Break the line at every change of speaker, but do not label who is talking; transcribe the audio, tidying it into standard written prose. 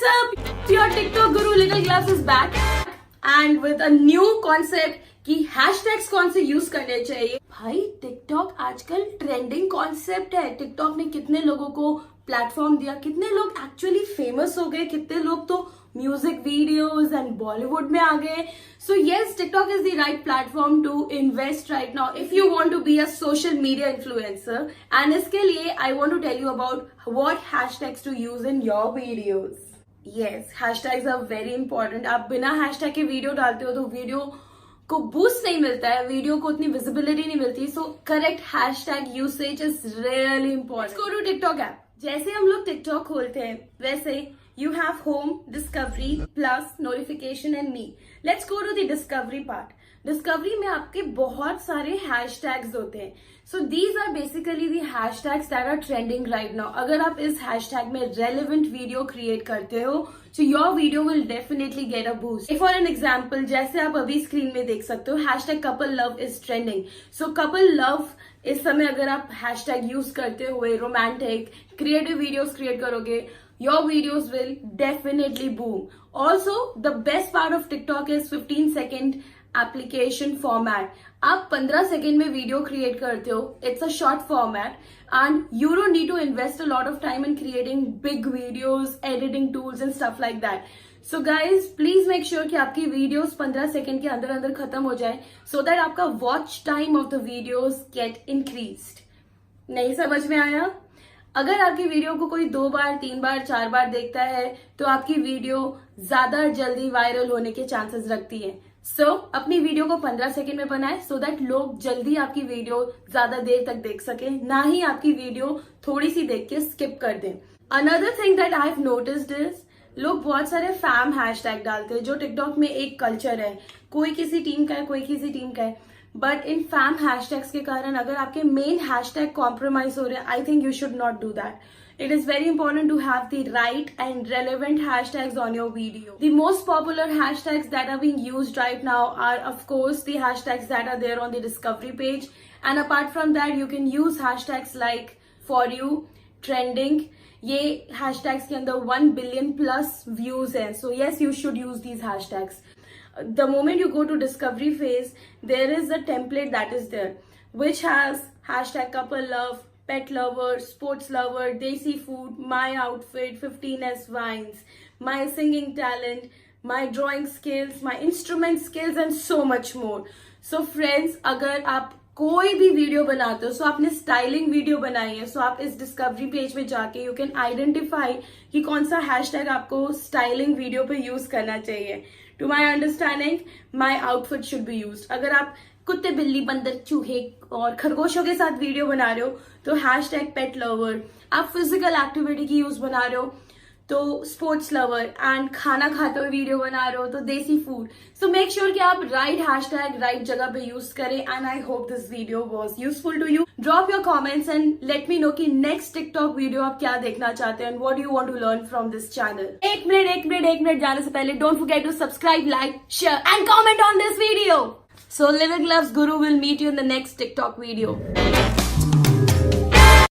what's up? Your TikTok guru littlegloves is back and with a new concept कि hashtags कौन से use करने चाहिए। भाई टिकटॉक आजकल ट्रेंडिंग कॉन्सेप्ट है। टिकटॉक ने कितने लोगों को प्लेटफॉर्म दिया, कितने लोग एक्चुअली फेमस हो गए, कितने लोग तो म्यूजिक वीडियोस एंड बॉलीवुड में आ गए। So yes, TikTok is the right platform to invest right now if you want to be a social media influencer. And इसके लिए I want to tell you about what hashtags to use in your videos. Yes, hashtags are very important. आप बिना hashtag के video डालते हो तो video को boost नहीं मिलता है, वीडियो को उतनी विजिबिलिटी नहीं मिलती। So correct hashtag usage is really important. Go to TikTok app. जैसे हम लोग टिकटॉक खोलते हैं वैसे you have home, discovery, plus, notification and me. Let's go to the discovery part. Discovery में आपके बहुत सारे हैशटैग्स होते हैं। So these are basically the hashtags that are trending right now. अगर आप इस हैशटैग में रेलेवेंट वीडियो क्रिएट करते हो so your video will definitely get a boost. For an example, जैसे आप अभी स्क्रीन में देख सकते हो, hashtag couple love is trending. So couple love इस समय अगर आप hashtag यूज करते हुए रोमांटिक क्रिएटिव वीडियोस क्रिएट करोगे, your videos will definitely boom. Also, the best part of TikTok is 15-second application format. आप 15 सेकेंड में वीडियो क्रिएट करते हो। It's a short format and you don't need to invest a lot of time in creating big videos, editing tools and stuff like that. So guys please make sure कि आपकी videos 15 second के अंदर अंदर खत्म हो जाए so that आपका watch time of the videos get increased. नहीं समझ में आया? अगर आपकी वीडियो को कोई 2 बार, 3 बार, 4 बार देखता है तो आपकी वीडियो ज्यादा जल्दी वायरल होने के चांसेस रखती है। सो अपनी वीडियो को 15 सेकेंड में बनाए सो दैट लोग जल्दी आपकी वीडियो ज्यादा देर तक देख सके, ना ही आपकी वीडियो थोड़ी सी देख के स्किप कर दें। Another thing that I have noticed is लोग बहुत सारे फैम हैशटैग डालते हैं, जो टिकटॉक में एक कल्चर है, कोई किसी टीम का है, कोई किसी टीम का है। बट इन फैम हैशटैग्स के कारण अगर आपके मेन हैशटैग कॉम्प्रोमाइज हो रहे हैं, I think you should not do that. It is very important to have the right and relevant hashtags on your video. The most popular hashtags that are being used right now are, of course, the hashtags that are there on the discovery page. And apart from that, you can use hashtags like foryou, trending. ये hashtags के अंदर 1 billion plus views हैं. So yes, you should use these hashtags. The moment you go to discovery phase, there is a template that is there, which has hashtag couple love, pet lover, sports lover, desi food, my outfit, 15S wines, my singing talent, my drawing skills, my instrument skills and so much more. So friends, अगर आप कोई भी video बनाते हो, सो आपने styling video बनाई है, सो आप इस डिस्कवरी पेज में जाके यू कैन आइडेंटिफाई कि कौन सा हैशटैग आपको स्टाइलिंग वीडियो पे यूज करना चाहिए. To my understanding, my outfit should be use. अगर आप कुत्ते, बिल्ली, बंदर, चूहे और खरगोशों के साथ वीडियो बना रहे हो तो हैशटैग पेट लवर. आप फिजिकल एक्टिविटी की यूज बना रहे हो तो स्पोर्ट्स लवर, एंड खाना खाते हुए वीडियो बना रहे हो तो देसी फूड. सो मेक श्योर कि आप राइट हैशटैग राइट जगह पे यूज करें. And I hope this video was useful to you. Drop your comments and let me know कि नेक्स्ट टिकटॉक वीडियो आप क्या देखना चाहते हैं and what you want to learn from this channel. एक मिनट जाने से पहले don't forget to subscribe, like, share and comment on this video. So littlegloves guru will meet you in the next TikTok video.